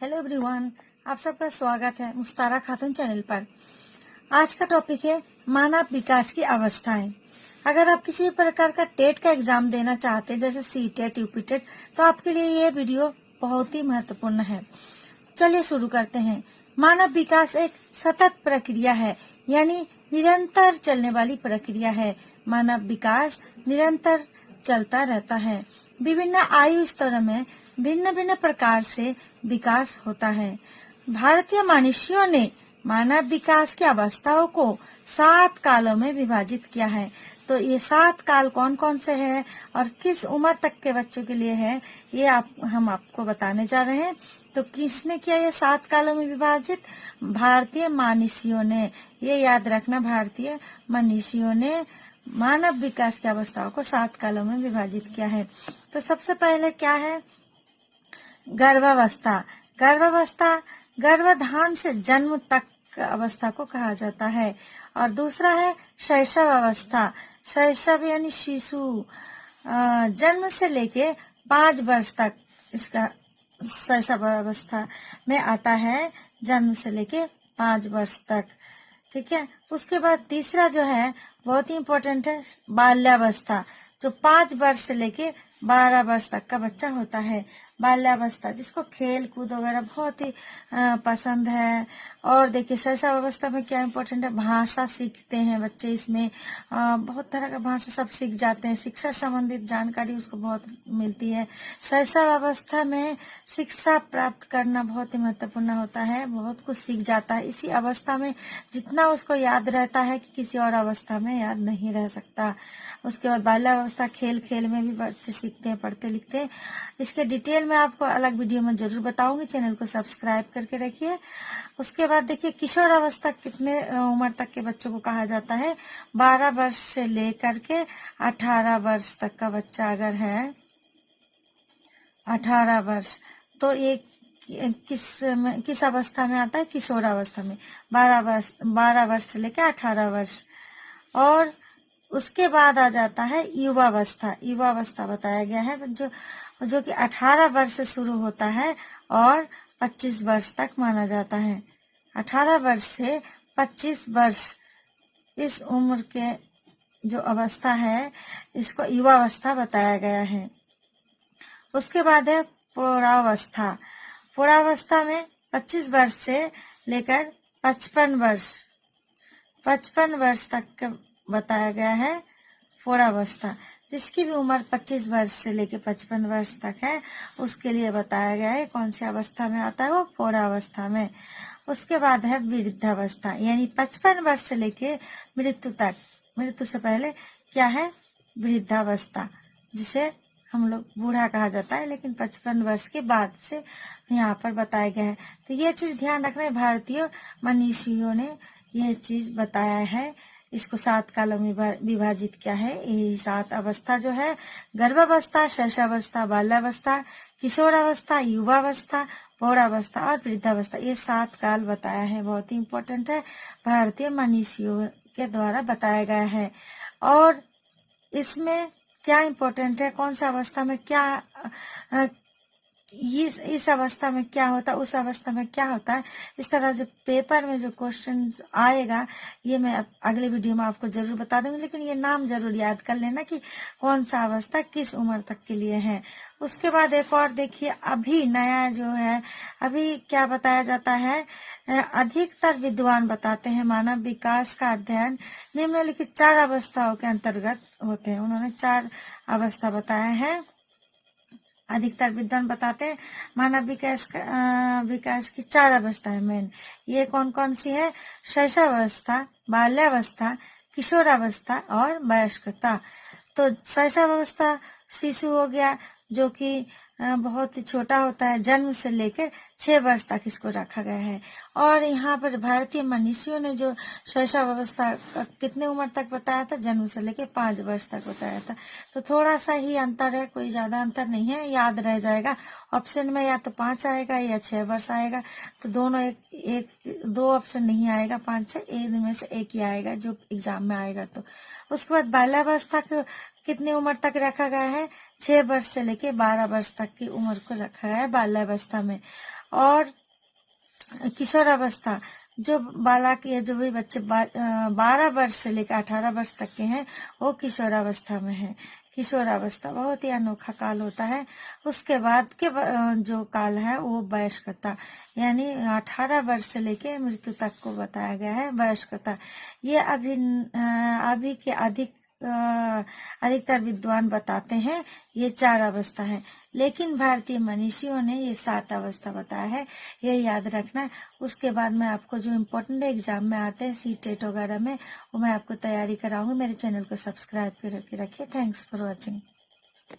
Hello everyone, आप सबका स्वागत है मुस्तारा खातून चैनल पर। आज का टॉपिक है मानव विकास की अवस्थाएं। अगर आप किसी भी प्रकार का टेट का एग्जाम देना चाहते हैं, जैसे सी टेट, यूपी टेट, तो आपके लिए ये वीडियो बहुत ही महत्वपूर्ण है। चलिए शुरू करते हैं। मानव विकास एक सतत प्रक्रिया है, यानी निरंतर चलने वाली प्रक्रिया है। मानव विकास निरंतर चलता रहता है। विभिन्न आयु स्तरों में भिन्न भिन्न प्रकार से विकास होता है। भारतीय मनुष्यों ने मानव विकास की अवस्थाओं को 7 कालों में विभाजित किया है। तो ये 7 काल कौन कौन से हैं और किस उम्र तक के बच्चों के लिए है, ये हम आपको बताने जा रहे हैं। तो किसने किया ये 7 कालों में विभाजित? भारतीय मनुष्यों ने। ये याद रखना, भारतीय मनुष्यों ने मानव विकास की अवस्थाओं को 7 कालों में विभाजित किया है। तो सबसे पहले क्या है? गर्भावस्था। गर्भावस्था गर्भाधान से जन्म तक अवस्था को कहा जाता है। और दूसरा है शैशव अवस्था। शैशव यानी शिशु, जन्म से लेके 5 वर्ष तक इसका शैशव अवस्था में आता है, जन्म से लेके 5 वर्ष तक। ठीक है। उसके बाद तीसरा जो है बहुत ही इम्पोर्टेंट है, बाल्यावस्था, जो 5 वर्ष से लेके 12 वर्ष तक का बच्चा होता है। बाल्यावस्था, जिसको खेल कूद वगैरह बहुत ही पसंद है। और देखिए शैशव अवस्था में क्या इम्पोर्टेंट है, भाषा सीखते हैं बच्चे। इसमें बहुत तरह का भाषा सब सीख जाते हैं। शिक्षा संबंधित जानकारी उसको बहुत मिलती है। शैशव अवस्था में शिक्षा प्राप्त करना बहुत ही महत्वपूर्ण होता है। बहुत कुछ सीख जाता है इसी अवस्था में, जितना उसको याद रहता है कि किसी और अवस्था में याद नहीं रह सकता। उसके बाद बाल्यावस्था, खेल खेल में भी बच्चे सीखते हैं, पढ़ते लिखते हैं। इसके डिटेल में आपको अलग वीडियो में जरूर बताऊंगी, चैनल को सब्सक्राइब करके रखिए। उसके बाद देखिए किशोर अवस्था कितने उम्र तक के बच्चों को कहा जाता है? 12 वर्ष से लेकर के 18 वर्ष तक का बच्चा अगर है, 18 वर्ष, तो ये किस अवस्था में आता है? किशोर अवस्था में। 12 वर्ष से लेकर 18 वर्ष। और उसके बाद आ जाता है युवावस्था। युवावस्था बताया गया है जो कि 18 वर्ष से शुरू होता है और 25 वर्ष तक माना जाता है। 18 वर्ष से 25 वर्ष, इस उम्र के जो अवस्था है इसको युवावस्था बताया गया है। उसके बाद है प्रौढ़ावस्था। प्रौढ़ावस्था में 25 वर्ष से लेकर 55 वर्ष तक बताया गया है प्रौढ़ावस्था। जिसकी भी उम्र 25 वर्ष से लेकर 55 वर्ष तक है, उसके लिए बताया गया है कौन सी अवस्था में आता है, वो प्रौढ़ावस्था में। उसके बाद है वृद्धावस्था, यानी 55 वर्ष से लेके मृत्यु तक। मृत्यु से पहले क्या है? वृद्धावस्था, जिसे हम लोग बूढ़ा कहा जाता है, लेकिन 55 वर्ष के बाद से यहाँ पर बताया गया है। तो ये चीज ध्यान रखना है, भारतीय मनीषियों ने ये चीज बताया है। इसको 7 कालों में विभाजित किया है। यही 7 अवस्था जो है, गर्भावस्था, शैशवावस्था, बाल्यावस्था, किशोरावस्था, युवावस्था, प्रौढ़ावस्था और वृद्धावस्था, ये 7 काल बताया है। बहुत ही इम्पोर्टेंट है, भारतीय मनीषियों के द्वारा बताया गया है। और इसमें क्या इम्पोर्टेंट है, कौन सा अवस्था में क्या, इस अवस्था में क्या होता है, उस अवस्था में क्या होता है, इस तरह जो पेपर में जो क्वेश्चन आएगा, ये मैं अगले वीडियो में आपको जरूर बता दूंगी। लेकिन ये नाम जरूर याद कर लेना कि कौन सा अवस्था किस उम्र तक के लिए है। उसके बाद एक और देखिए, अभी नया जो है, अभी क्या बताया जाता है, अधिकतर विद्वान बताते हैं मानव विकास का अध्ययन निम्नलिखित 4 अवस्थाओं के अंतर्गत होते हैं। उन्होंने 4 अवस्था बताया है। अधिकतर विद्वान बताते हैं मानव विकास की 4 अवस्थाएं मेन। ये कौन कौन सी है? शैशवावस्था, बाल्यावस्था, किशोरावस्था और वयस्कता। तो शैशवावस्था शिशु हो गया, जो कि बहुत ही छोटा होता है, जन्म से लेकर 6 वर्ष तक इसको रखा गया है। और यहाँ पर भारतीय मनीषियों ने जो शैशव अवस्था कितने उम्र तक बताया था? जन्म से लेकर 5 वर्ष तक बताया था। तो थोड़ा सा ही अंतर है, कोई ज्यादा अंतर नहीं है, याद रह जाएगा। ऑप्शन में या तो 5 आएगा या 6 वर्ष आएगा। तो दोनों दो ऑप्शन नहीं आएगा, 5 से इनमें से एक ही आएगा जो एग्जाम में आएगा। तो उसके बाद बाल्यावस्था को कितनी उम्र तक रखा गया है? 6 वर्ष से लेके 12 वर्ष तक की उम्र को रखा गया है बाल्यावस्था में। और किशोरावस्था, जो बालक या जो भी बच्चे 12 वर्ष से लेकर 18 वर्ष तक के हैं वो किशोरावस्था में है। किशोरावस्था बहुत ही अनोखा काल होता है। उसके बाद के जो काल है वो वयस्कता, यानी 18 वर्ष से लेके मृत्यु तक को बताया गया है वयस्कता। ये अभी के अधिकतर विद्वान बताते हैं ये 4 अवस्था है, लेकिन भारतीय मनीषियों ने ये 7 अवस्था बताया है, ये याद रखना। उसके बाद मैं आपको जो इम्पोर्टेंट एग्जाम में आते हैं सीटेट वगैरह में, वो मैं आपको तैयारी कराऊंगी। मेरे चैनल को सब्सक्राइब करके रखिए। Thanks for watching.